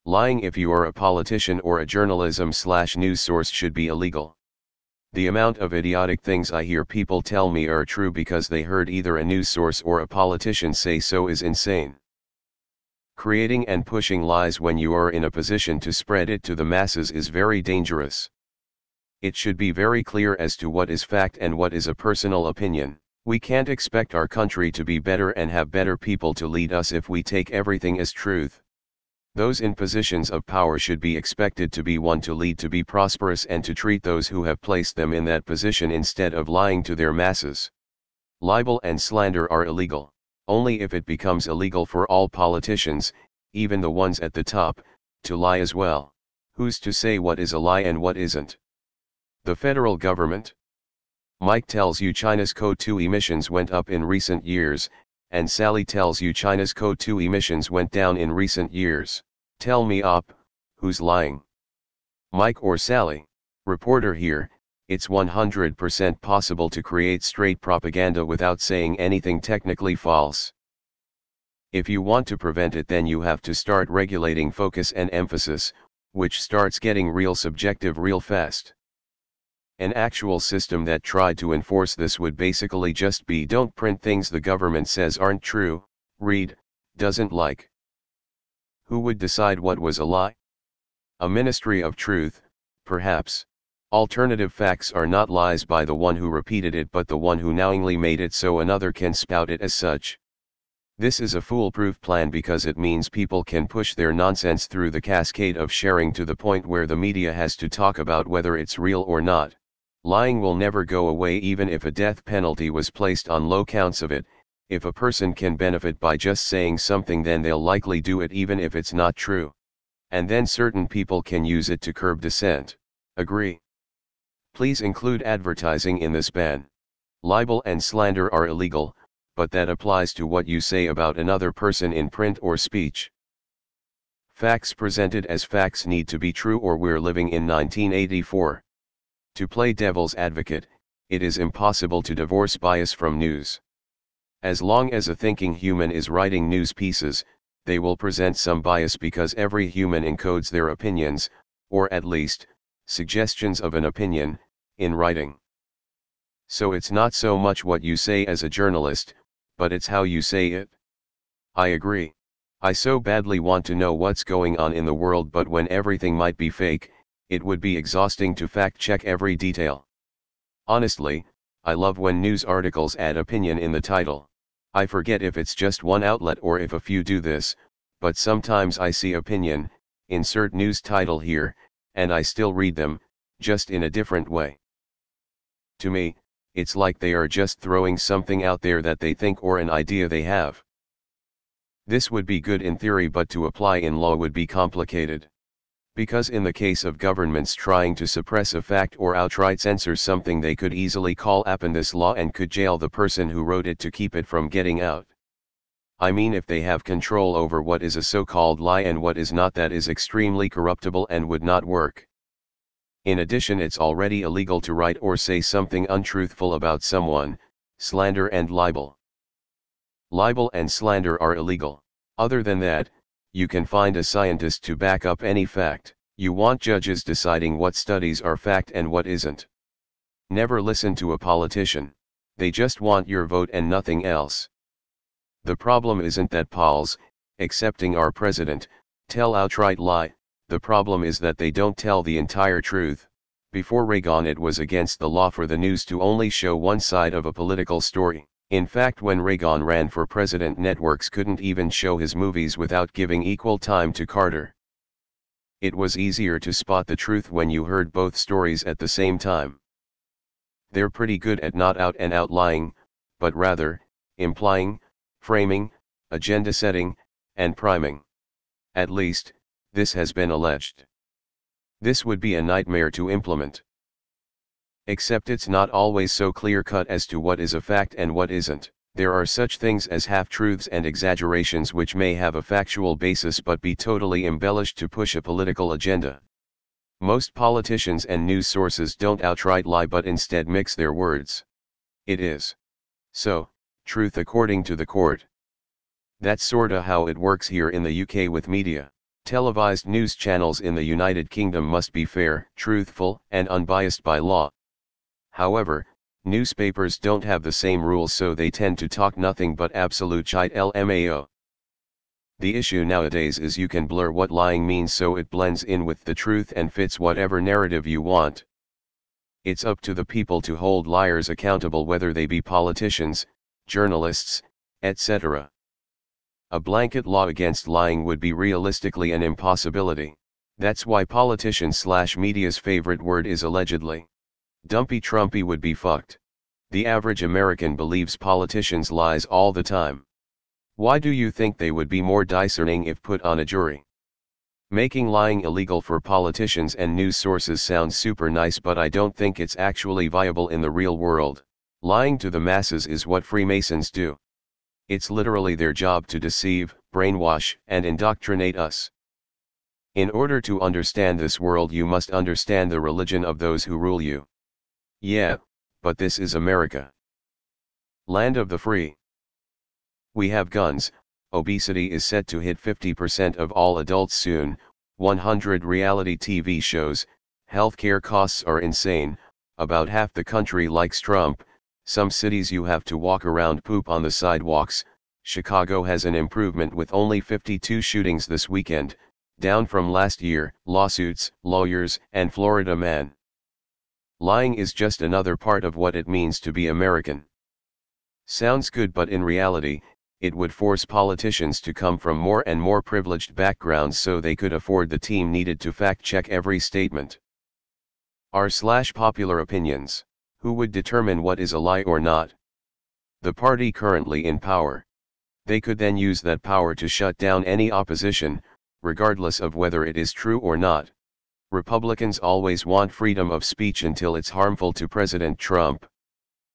Lying if you are a politician or a journalism/news source should be illegal. The amount of idiotic things I hear people tell me are true because they heard either a news source or a politician say so is insane. Creating and pushing lies when you are in a position to spread it to the masses is very dangerous. It should be very clear as to what is fact and what is a personal opinion. We can't expect our country to be better and have better people to lead us if we take everything as truth. Those in positions of power should be expected to be one to lead, to be prosperous, and to treat those who have placed them in that position instead of lying to their masses. Libel and slander are illegal, only if it becomes illegal for all politicians, even the ones at the top, to lie as well. Who's to say what is a lie and what isn't? The federal government? Mike tells you China's CO2 emissions went up in recent years, and Sally tells you China's CO2 emissions went down in recent years. Tell me who's lying? Mike or Sally? Reporter here, it's 100% possible to create straight propaganda without saying anything technically false. If you want to prevent it, then you have to start regulating focus and emphasis, which starts getting real subjective real fast. An actual system that tried to enforce this would basically just be: don't print things the government says aren't true, read, doesn't like. Who would decide what was a lie? A ministry of truth, perhaps. Alternative facts are not lies by the one who repeated it but the one who knowingly made it so another can spout it as such. This is a foolproof plan because it means people can push their nonsense through the cascade of sharing to the point where the media has to talk about whether it's real or not. Lying will never go away even if a death penalty was placed on low counts of it. If a person can benefit by just saying something, then they'll likely do it even if it's not true. And then certain people can use it to curb dissent. Agree? Please include advertising in this ban. Libel and slander are illegal, but that applies to what you say about another person in print or speech. Facts presented as facts need to be true or we're living in 1984. To play devil's advocate, it is impossible to divorce bias from news. As long as a thinking human is writing news pieces, they will present some bias because every human encodes their opinions, or at least, suggestions of an opinion, in writing. So it's not so much what you say as a journalist, but it's how you say it. I agree. I so badly want to know what's going on in the world, but when everything might be fake, it would be exhausting to fact-check every detail. Honestly, I love when news articles add opinion in the title. I forget if it's just one outlet or if a few do this, but sometimes I see opinion, insert news title here, and I still read them, just in a different way. To me, it's like they are just throwing something out there that they think or an idea they have. This would be good in theory, but to apply in law would be complicated. Because in the case of governments trying to suppress a fact or outright censor something, they could easily call upon this law and could jail the person who wrote it to keep it from getting out. I mean, if they have control over what is a so-called lie and what is not, that is extremely corruptible and would not work. In addition, it's already illegal to write or say something untruthful about someone, slander and libel. Libel and slander are illegal. Other than that, you can find a scientist to back up any fact. You want judges deciding what studies are fact and what isn't. Never listen to a politician. They just want your vote and nothing else. The problem isn't that Pols, excepting our president, tell outright lie. The problem is that they don't tell the entire truth. Before Reagan, it was against the law for the news to only show one side of a political story. In fact, when Reagan ran for president, networks couldn't even show his movies without giving equal time to Carter. It was easier to spot the truth when you heard both stories at the same time. They're pretty good at not out and out lying, but rather, implying, framing, agenda setting, and priming. At least, this has been alleged. This would be a nightmare to implement. Except it's not always so clear-cut as to what is a fact and what isn't. There are such things as half-truths and exaggerations which may have a factual basis but be totally embellished to push a political agenda. Most politicians and news sources don't outright lie but instead mix their words. It is so, truth according to the court. That's sorta how it works here in the UK with media. Televised news channels in the United Kingdom must be fair, truthful, and unbiased by law. However, newspapers don't have the same rules, so they tend to talk nothing but absolute shite LMAO. The issue nowadays is you can blur what lying means so it blends in with the truth and fits whatever narrative you want. It's up to the people to hold liars accountable, whether they be politicians, journalists, etc. A blanket law against lying would be realistically an impossibility. That's why politicians/media's favorite word is allegedly. Dumpy Trumpy would be fucked. The average American believes politicians lies all the time. Why do you think they would be more discerning if put on a jury? Making lying illegal for politicians and news sources sounds super nice, but I don't think it's actually viable in the real world. Lying to the masses is what Freemasons do. It's literally their job to deceive, brainwash, and indoctrinate us. In order to understand this world, you must understand the religion of those who rule you. Yeah, but this is America. Land of the free. We have guns, obesity is set to hit 50% of all adults soon, 100 reality TV shows, healthcare costs are insane, about half the country likes Trump, some cities you have to walk around poop on the sidewalks. Chicago has an improvement with only 52 shootings this weekend, down from last year, lawsuits, lawyers, and Florida man. Lying is just another part of what it means to be American. Sounds good, but in reality, it would force politicians to come from more and more privileged backgrounds so they could afford the team needed to fact-check every statement. r/popular opinions. Who would determine what is a lie or not? The party currently in power. They could then use that power to shut down any opposition, regardless of whether it is true or not. Republicans always want freedom of speech until it's harmful to President Trump.